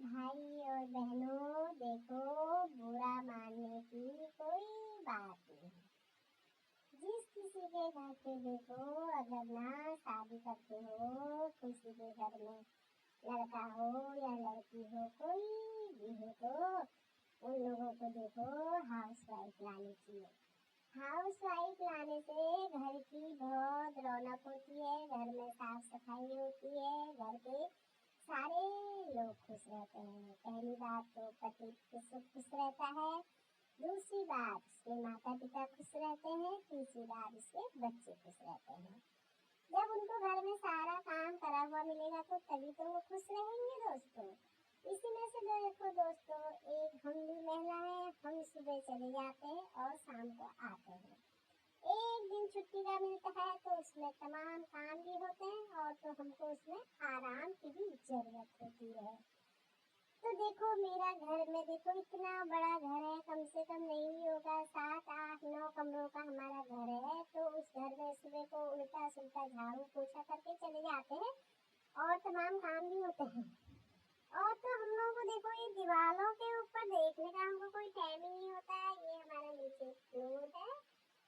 भाई और बहनों, देखो, बुरा मानने की कोई बात नहीं। जिस किसी के घर पे देखो, अगर ना शादी करते हो, किसी के घर में लड़का हो या लड़की हो, कोई भी हो, तो उन लोगों को देखो हाउस वाइफ लानी चाहिए। हाउस वाइफ लाने से घर की बहुत रौनक होती है, घर में साफ सफाई होती है, घर के सारे लोग खुश रहते हैं। पहली बात तो पति खुश रहता है, दूसरी बात उसके माता पिता खुश रहते हैं, तीसरी बात उसके बच्चे खुश रहते हैं। जब उनको घर में सारा काम करा हुआ मिलेगा तो तभी तो वो खुश रहेंगे दोस्तों। इसी में से देखो दोस्तों, एक हम भी महिला है, हम सुबह चले जाते हैं और शाम को आते हैं। एक दिन छुट्टी का मिलता है तो उसमें तमाम काम भी होते हैं और तो हमको उसमें आराम की भी जरूरत होती है। तो देखो, मेरा घर में देखो इतना बड़ा घर है, कम से कम नहीं भी होगा 7 8 9 कमरों का हमारा घर है। तो उस घर में सुबह को उल्टा सुल्टा झाड़ू पोछा करके चले जाते हैं और तमाम काम भी होते हैं। और तो हम लोगों को देखो ये दीवारों के ऊपर देखने का हमको कोई टाइम ही नहीं होता है। ये हमारा नीचे फ्लोर है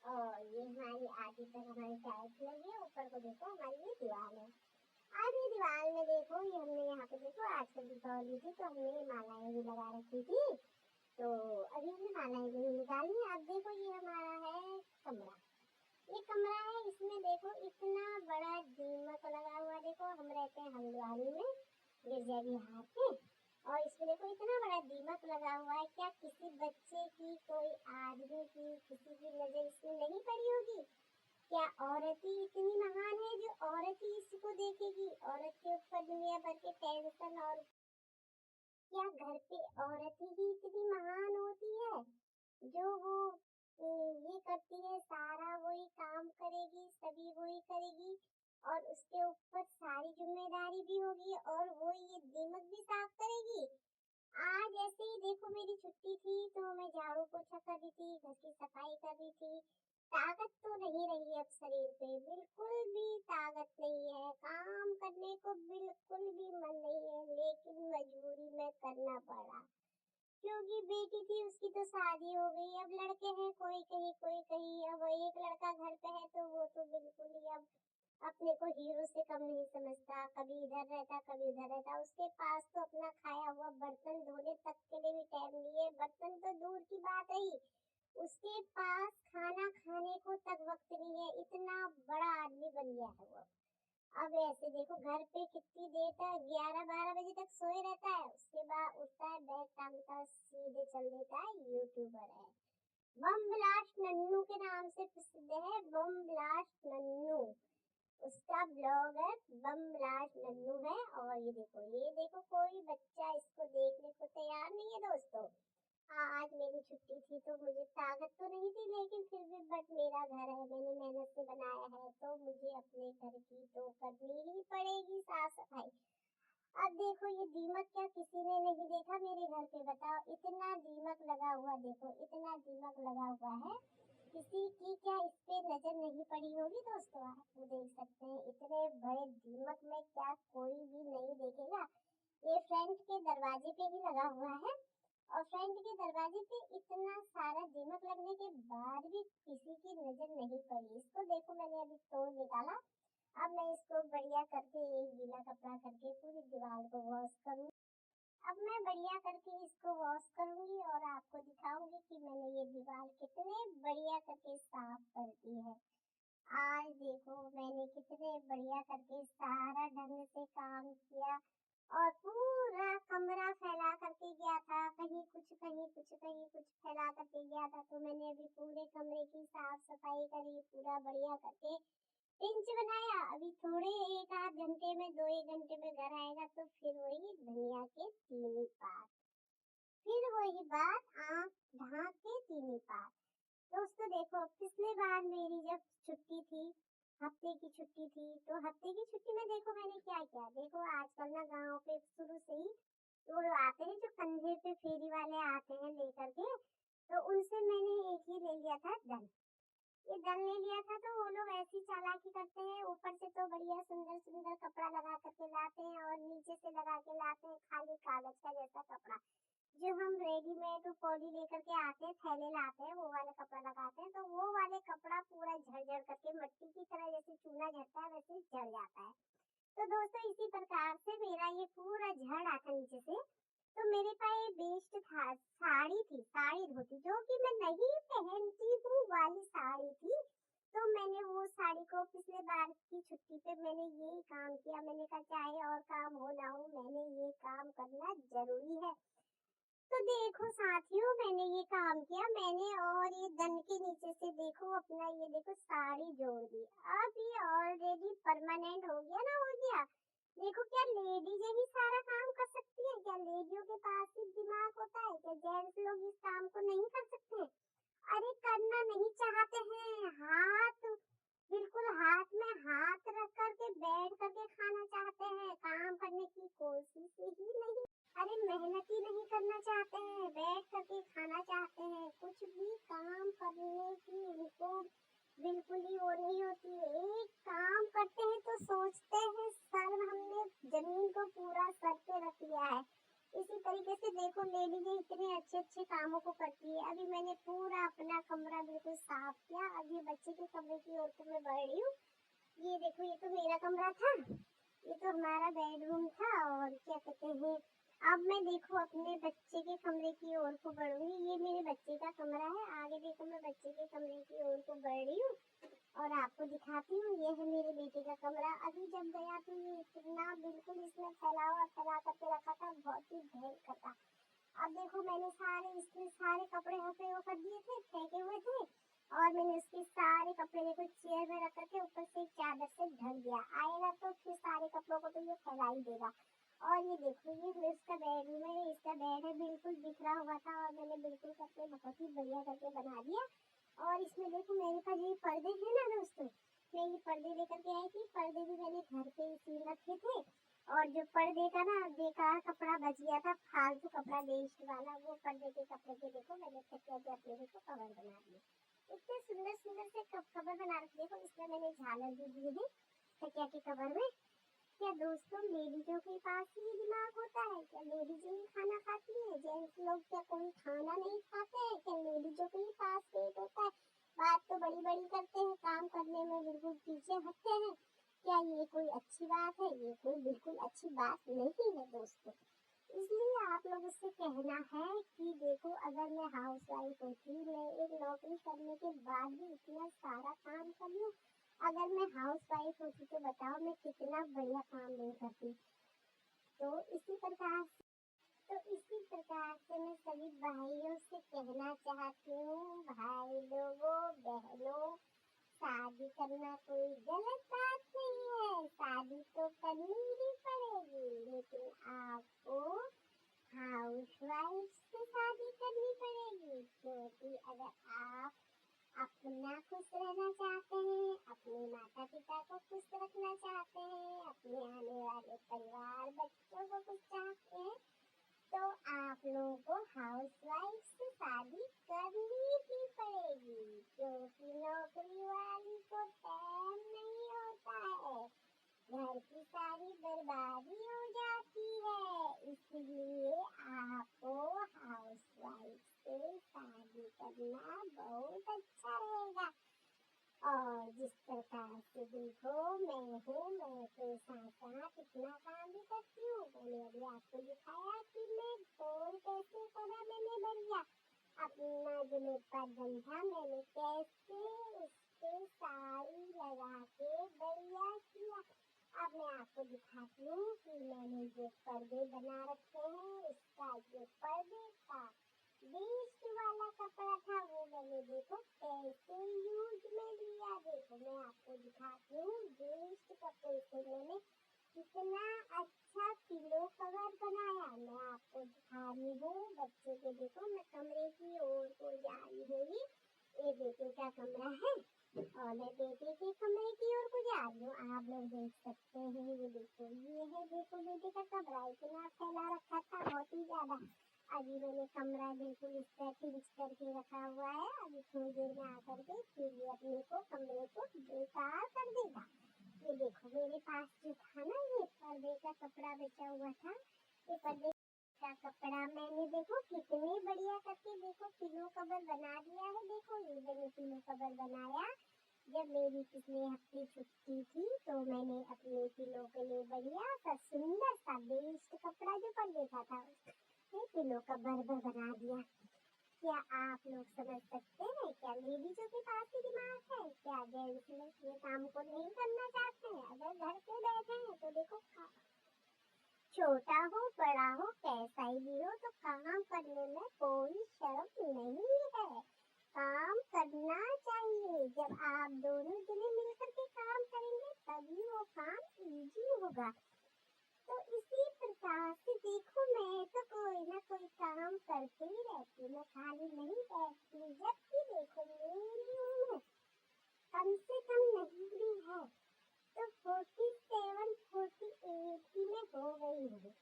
और ये हमारी आगे तक हमारी टाइल्स लगी है, ऊपर को देखो हमारी ये दीवार है। अब ये दीवार में देखो, ये हमने यहाँ पे देखो आजकल दीपावली थी तो हमने ये मालाएं भी लगा रखी थी, तो अभी हमने मालाएं भी निकाली। अब देखो ये हमारा है कमरा, ये कमरा है, इसमें देखो इतना बड़ा दीमक लगा हुआ। देखो हम रहते हैं हल्द्वानी में, गिरजा बिहार में, और इसमें देखो इतना बड़ा दीमक लगा हुआ है। क्या किसी बच्चे की, कोई आदमी की, किसी की नजर इसमें नहीं पड़ी होगी? क्या औरत ही इतनी महान है जो औरत ही इसको देखेगी? औरत के ऊपर दुनिया भर के टेंशन, और क्या घर पे औरत ही इतनी महान होती है जो वो ये करती है, सारा वही काम करेगी, सभी वही करेगी और उसके ऊपर सारी जिम्मेदारी भी होगी और वो ये दीमक भी साफ करेगी। आज ऐसे ही देखो मेरी छुट्टी थी तो मैं झाड़ू पोछा कर रही थी, घर की सफाई कर रही थी। ताकत तो नहीं रही अब शरीर पे, बिल्कुल भी ताकत नहीं है, काम करने को बिल्कुल भी मन नहीं है, लेकिन मजबूरी में करना पड़ा क्योंकि बेटी थी उसकी तो शादी हो गई। अब लड़के हैं, कोई कहीं कोई कहीं, अब एक लड़का घर पे है तो वो तो बिल्कुल ही अब अपने को हीरो से कम नहीं समझता, कभी इधर रहता कभी उधर रहता। उसके पास तो अपना खाया हुआ बर्तन धोने तक के लिए भी टाइम नहीं है, बर्तन तो दूर की बात है, उसके पास खाना खाने को तक वक्त नहीं है। इतना बड़ा आदमी बन गया है वो। अब ऐसे देखो घर पे कितनी देर तक 11 12 बजे तक सोए रहता है, उसके बाद उठता है, बैग टांगता है, सीधे चल देता है, यूट्यूबर है। बम ब्लास्ट नन्नू के नाम से प्रसिद्ध है, बम ब्लास्ट नन्नू, उसका ब्लॉग है बम ब्लास्ट नन्नू है। और ये देखो कोई बच्चा इसको देखने को तैयार नहीं है दोस्तों। आज मेरी छुट्टी थी तो मुझे ताकत तो नहीं थी, लेकिन फिर भी बट मेरा घर है, मैंने मेहनत से बनाया है तो मुझे अपने घर की तो करनी ही पड़ेगी साफ सफाई। अब देखो ये दीमक क्या किसी ने नहीं देखा मेरे घर पे? बताओ, इतना दीमक लगा हुआ, देखो इतना दीमक लगा हुआ है, किसी की क्या इस पे नजर नहीं पड़ी होगी दोस्तों? आप वो देख सकते हैं इतने बड़े दीमक में क्या कोई भी नहीं देखेगा? ये फ्रंट के दरवाजे पे ही लगा हुआ है और फ्रंट के दरवाजे पे इतना सारा दीमक लगने के बाद भी किसी की नजर नहीं पड़ी। इसको देखो मैंने अभी तोड़ निकाला, अब मैं इसको बढ़िया करके एक गीला कपड़ा करके पूरी दीवार को वॉश करूँ। अब मैं बढ़िया करके इसको वॉश करूंगी और आपको दिखाऊंगी कि मैंने ये दीवार कितने बढ़िया करके साफ कर दी है। आज देखो मैंने कितने बढ़िया करके सारा ढंग से काम किया और पूरा कमरा फैला करके गया था, कहीं कुछ कहीं कुछ कहीं कुछ फैला करके गया था। तो मैंने अभी पूरे कमरे की साफ सफाई करी, पूरा बढ़िया करके पिंच बनाया। अभी थोड़े 1 आध घंटे में 2 1 घंटे में घर आएगा तो फिर वही दुनिया के 3 पात, फिर वही बात आँख ढांक के 3 पात। दोस्तों देखो पिछले बार मेरी जब छुट्टी थी, हफ्ते की छुट्टी थी, तो हफ्ते की छुट्टी में देखो मैंने क्या किया। देखो आजकल ना गाँव पे शुरू से ही वो आते हैं जो कंधे पे फेरी वाले आते हैं लेकर के, तो उनसे मैंने एक ही ले लिया था दन। ये दल ले लिया था तो वो लोग ऐसी चालाकी करते हैं, ऊपर से तो बढ़िया सुंदर सुंदर कपड़ा लगा करके लाते हैं और नीचे से लगा के लाते हैं खाली कागज का जैसा कपड़ा। जो हम रेडीमेड पॉली लेकर के आते हैं, थैले लाते हैं, वो वाले कपड़ा लगाते हैं, तो वो वाले कपड़ा पूरा झड़ करके मट्टी की तरह जैसे चूना झड़ता है वैसे झड़ जाता है। तो दोस्तों इसी प्रकार से मेरा ये पूरा झड़ आता नीचे से। तो मेरे पास ये बेस्ट था, साड़ी थी, साड़ी धोती जो कि मैं नहीं पहनती हूँ वाली साड़ी थी। तो मैंने वो साड़ी को पिछले बार की छुट्टी पे मैंने यही काम किया। मैंने कहा चाहे और काम हो ना हो, मैंने ये काम करना जरूरी है। तो देखो साथियों, मैंने ये काम किया मैंने, और ये दन के नीचे से देखो अपना ये देखो साड़ी जोड़ दी। अब ये ऑलरेडी परमानेंट हो गया ना, हो गया। देखो क्या लेडीज ही सारा काम कर सकती है? क्या लेडियों के पास ही दिमाग होता है? क्या जेंट्स लोग इस काम को नहीं कर सकते? अरे करना नहीं चाहते हैं, हाथ बिल्कुल हाथ में हाथ रख करके बैठ करके खाना चाहते हैं, काम करने की कोशिश ही नहीं। अरे मेहनत ही नहीं करना चाहते हैं, बैठ करके खाना चाहते हैं, कुछ भी काम करने की उनको बिल्कुल ही वो नहीं होती है। एक काम करते हैं तो सोचते हैं सर हमने जमीन को पूरा सर पे रख लिया है। इसी तरीके से देखो लेडीजें इतने अच्छे अच्छे कामों को करती है। अभी मैंने पूरा अपना कमरा बिल्कुल साफ किया। अब ये बच्चे के कमरे की ओर को मैं बढ़ रही हूँ। ये देखो ये तो मेरा कमरा था, ये तो हमारा बेडरूम था, और क्या कहते हैं, अब मैं देखो अपने बच्चे के कमरे की ओर को बढ़ूंगी। ये मेरे बच्चे का कमरा है, आगे देखो मैं बच्चे के कमरे की ओर को बढ़ रही हूँ और आपको दिखाती हूँ। ये है मेरे बेटे का कमरा। अभी जब गया तो ये इतना बिल्कुल इसमें फैला करके रखा था, बहुत ही भयंकर था। अब देखो मैंने सारे इसमें सारे कपड़े हफे वो कर दिए थे, फेंके हुए थे, और मैंने उसके सारे कपड़े देखो चेयर में रख करके ऊपर से एक चादर से ढक दिया। आएगा तो फिर सारे कपड़ों को तो ये फैला ही देगा। और ये देखो ये इसका बेडरूम है, इसका बेड है, बिल्कुल बिखरा हुआ था और मैंने बिल्कुल करके बहुत ही बढ़िया करके बना दिया। और इसमें देखो मेरे पास ये पर्दे हैं ना दोस्तों, मैं ये पर्दे लेकर के आई थी। पर्दे भी मैंने घर पे ही रखे थे, और जो पर्दे का ना बेकार कपड़ा बच गया था, फालतू कपड़ा वेस्ट वाला, वो पर्दे के कपड़े के देखो मैंने तकिया के अपने देखो कवर बना दिए। इतने सुंदर सुंदर से कवर बना रखे। देखो इसमें मैंने झालर भी दी है तकिया के कवर में। क्या दोस्तों लेडीजों के पास ही दिमाग होता है? क्या लेडीज ही खाना खाती है? जेंट्स लोग क्या कोई खाना नहीं खाते हैं? क्या लेडीजों के ही पास पेट होता है? बात तो बड़ी बड़ी करते हैं, काम करने में बिल्कुल पीछे हटते हैं। क्या ये कोई अच्छी बात है? ये कोई बिल्कुल अच्छी बात नहीं है दोस्तों। इसलिए आप लोगों से कहना है कि देखो अगर मैं हाउस वाइफ होती, मैं एक नौकरी करने के बाद भी इतना सारा काम कर लूं, अगर मैं हाउस वाइफ होती तो बताओ मैं कितना बढ़िया काम नहीं करती। तो इसी प्रकार से मैं सभी भाइयों से कहना चाहती हूँ, भाई लोगों बहनों, शादी करना कोई गलत बात नहीं है, शादी तो करनी ही पड़ेगी, लेकिन आपको हाउस वाइफ से शादी करनी पड़ेगी। क्योंकि अगर आप अपना खुश रहना चाहते हैं, अपने माता पिता को खुश रखना चाहते हैं, अपने आने वाले परिवार बच्चों को खुश चाहते हैं, तो आप लोगों को हाउस वाइफ से शादी करनी ही पड़ेगी। क्योंकि नौकरी वाली को टाइम नहीं होता है, घर की सारी बर्बादी हो जाती है। इसलिए आपको हाउस वाइफ से शादी करना बहुत अच्छा रहेगा। और जिस प्रकार से देखो मैं तो साथ साथ इतना काम भी करती हूँ। मैंने अभी आपको दिखाया कि मैं फोन कैसे करा, मैंने बढ़िया अपना जो मेरे पास गन था मैंने कैसे उससे साड़ी लगा के बढ़िया किया। अब मैं आपको दिखाती हूँ कि मैंने जो पर्दे बना रखे हैं, उसका जो पर्दे का वेस्ट वाला कपड़ा था वो मैंने देखो कैसे यूज में लिया। देखो मैं आपको दिखाती हूँ वेस्ट कपड़े से मैंने कितना अच्छा पिलो कवर बनाया। मैं आपको दिखा रही हूँ बच्चे के, देखो मैं कमरे की ओर को जा रही हूँ। ये बेटे का कमरा है और मैं बेटे के कमरे की ओर को जा रही हूँ। आप लोग देख सकते हैं, ये देखो ये है, देखो बेटे का कमरा इतना फैला रखा था बहुत ही ज्यादा। अभी मैंने कमरा बिल्कुल इस तरह पिंच करके रखा हुआ है। अभी थोड़ी देर में आकर के फिर ये अपने को कमरे को बेकार कर देगा। ये देखो मेरे पास जो था ना, ये पर्दे का कपड़ा बचा हुआ था, ये पर्दे का कपड़ा मैंने देखो कितने बढ़िया करके देखो पिलो कवर बना दिया है। देखो ये मैंने पिलो कवर बनाया जब मेरी पिछले हफ्ते छुट्टी थी, तो मैंने अपने पिलो के लिए बढ़िया सा सुंदर सा बेस्ट कपड़ा जो पर्दे का था उससे पिलो कवर बना दिया। क्या आप लोग समझ सकते हैं? क्या लेडीजों के पास ही दिमाग है? क्या जेंट्स लोग ये काम को नहीं करना चाहते हैं? अगर घर पे बैठे हैं तो देखो छोटा हो बड़ा हो कैसा ही हो, तो काम करने में कोई शर्म नहीं है। काम करना चाहिए। जब आप दोनों जने मिलकर के काम करेंगे तभी वो काम इजी होगा। तो इसी प्रकार से देखो मैं तो कोई ना कोई काम करते ही रहती हूँ, मैं खाली नहीं बैठती। जब भी देखो मेरी उम्र कम से कम नहीं भी है तो 47 48 ही में हो गई हूँ।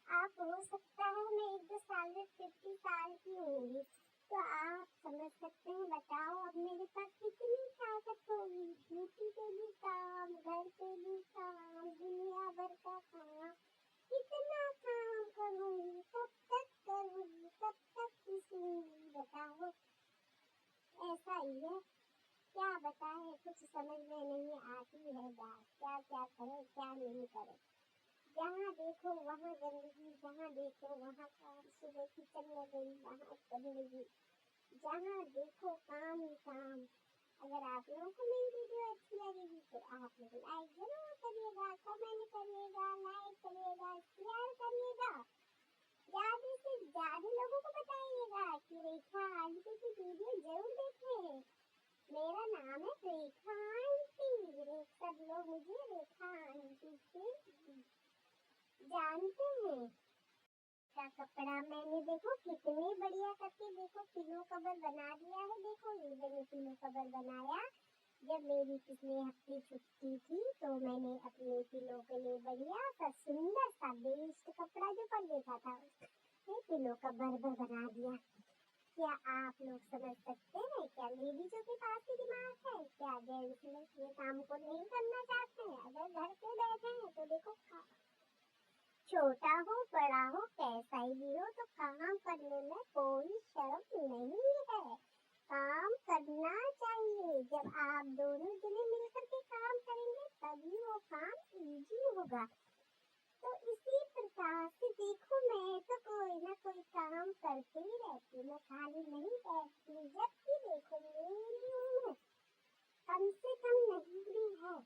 आप हो सकता है मैं 1-2 साल में 50 साल की होंगी, तो आप समझ सकते हैं। बताओ अब मेरे पास कितनी ताकत होगी। ड्यूटी पे भी काम, घर पे भी काम, दुनिया भर का काम, कितना काम करूँगी, कब तक करूँगी, कब तक सीखूंगी। बताओ ऐसा ही है। क्या बताएं, कुछ समझ में नहीं आती है बात। क्या क्या करे क्या नहीं करे। जहाँ देखो वहाँ गंदगी, जहाँ देखो वहाँ काम। सुबह किचन में गई वहाँ गंदगी, जहाँ देखो काम ही काम। अगर आप लोगों को मेरी वीडियो अच्छी लगेगी तो आप लोग लाइक जरूर करिएगा, कमेंट करिएगा, लाइक करिएगा, शेयर करिएगा। ज्यादा से ज्यादा लोगों को बताइएगा कि रेखा आंटी की वीडियो जरूर देखें। मेरा नाम है रेखा आंटी। सब लोग मुझे रेखा आंटी से जानते हैं। का कपड़ा मैंने देखो कितने बढ़िया करके देखो पिलो कवर बना दिया है। देखो ये मैंने पिलो कवर बनाया जब मेरी पिछले हफ्ते छुट्टी थी, तो मैंने अपने पिलो के लिए बढ़िया सा सुंदर सा बेस्ट कपड़ा जो पर्दे का था उससे पिलो कवर बना दिया। क्या आप लोग समझ सकते हैं? क्या लेडीजों के पास ही दिमाग है? क्या जेंट्स लोग ये काम को नहीं करना चाहते हैं? अगर घर पे बैठे हैं तो देखो छोटा हो बड़ा हो कैसा ही हो, तो काम करने में कोई शर्म नहीं है। काम करना चाहिए। जब आप दोनों जने मिलकर के काम करेंगे तभी वो काम इजी होगा। तो इसी प्रकार से देखो मैं तो कोई ना कोई काम करते ही रहती हूँ, मैं खाली नहीं बैठती। जब भी देखो मेरी उम्र कम से कम नहीं भी है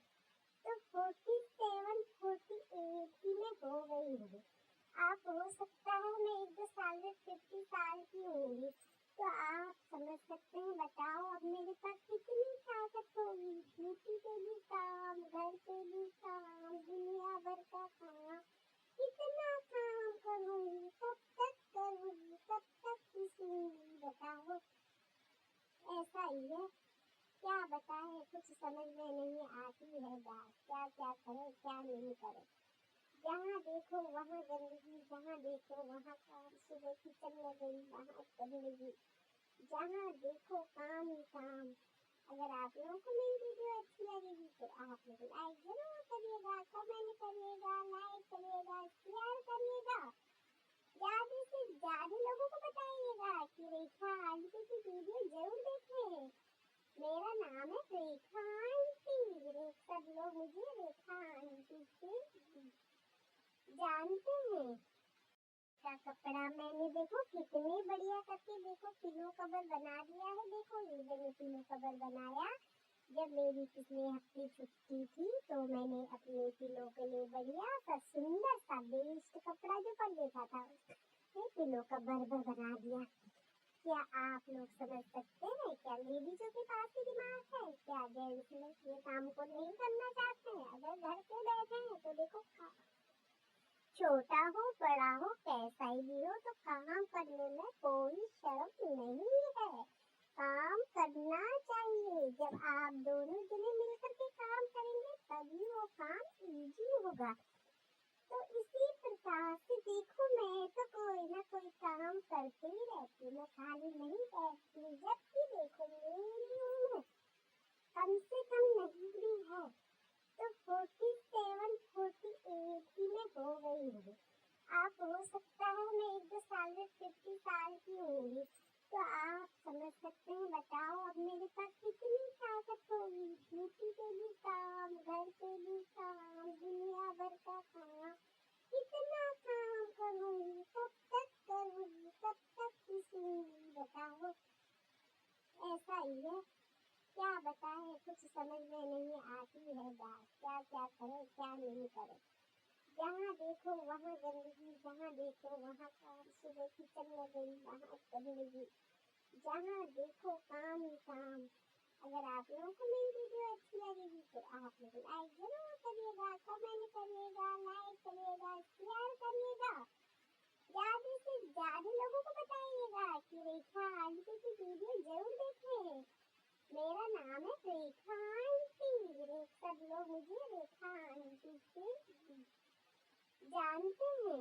तो 47 48 ही में हो गई हूँ। आप हो सकता है मैं 1-2 साल में 50 साल की होंगी, तो आप समझ सकते हैं। बताओ अब मेरे पास कितनी ताकत होगी। ड्यूटी पे भी काम, घर पे भी काम, दुनिया भर का काम, कितना काम करूँगी, कब तक करूँगी, कब तक सीखूंगी। बताओ ऐसा ही है। क्या बताएं, कुछ समझ में नहीं आती है बात। क्या क्या करे क्या नहीं करे। जहाँ देखो वहाँ गंदगी, जहाँ देखो वहाँ काम। सुबह किचन में गई वहाँ गंदगी, जहाँ देखो काम ही काम। अगर आप लोगों को मेरी वीडियो अच्छी लगेगी तो आप लोग लाइक जरूर करिएगा, कमेंट करिएगा, लाइक करिएगा, शेयर करिएगा। ज्यादा से ज्यादा लोगों को बताइएगा कि रेखा आंटी की वीडियो जरूर देखें। मेरा नाम है रेखा आंटी। सब लोग मुझे रेखा आंटी से जानते हैं। का कपड़ा मैंने देखो कितने बढ़िया करके देखो पिलो कवर बना दिया है। देखो ये मैंने पिलो कवर बनाया जब मेरी पिछले हफ्ते छुट्टी थी, तो मैंने अपने पिलो के लिए बढ़िया सा सुंदर सा बेस्ट कपड़ा जो पर्दे का था उससे पिलो कवर बना दिया। क्या आप लोग समझ सकते हैं? क्या लेडीजों के पास ही दिमाग है? क्या जेंट्स लोग ये काम को नहीं करना चाहते हैं? अगर घर पे बैठे हैं तो देखो छोटा हो बड़ा हो कैसा ही हो, तो काम करने में कोई शर्म नहीं है। काम करना चाहिए। जब आप दोनों जने मिलकर के काम करेंगे तभी वो काम इजी होगा। तो इसी प्रकार से देखो मैं तो कोई ना कोई काम करती ही रहती, मैं खाली नहीं बैठती। जब भी देखो मेरी उम्र कम से कम नहीं भी है तो 47 48 ही में हो गई हूँ। आप हो सकता है मैं 1-2 साल में 50 साल की होंगी, तो आप समझ सकते हैं। बताओ अब मेरे पास कितनी ताकत होगी। ड्यूटी पे भी काम, घर पे भी काम, दुनिया भर का काम, कितना काम करूंगी, कब तक करूंगी, कब तक पीसूंगी। बताओ ऐसा ही है। क्या बताएं, कुछ समझ में नहीं आती है बात, क्या क्या करे क्या नहीं करे। जहाँ देखो वहाँ गंदगी, जहाँ देखो वहाँ काम। सुबह किचन में गई वहाँ गंदगी, जहाँ देखो काम ही काम। अगर आप लोगों को मेरी वीडियो अच्छी लगेगी तो आप लोग लाइक जरूर करिएगा, कमेंट करिएगा, लाइक करिएगा, शेयर करिएगा। ज्यादा से ज्यादा लोगों को बताइएगा कि रेखा आंटी की वीडियो जरूर देखें। मेरा नाम है रेखा आंटी। सब लोग मुझे रेखा आंटी से जानते हैं।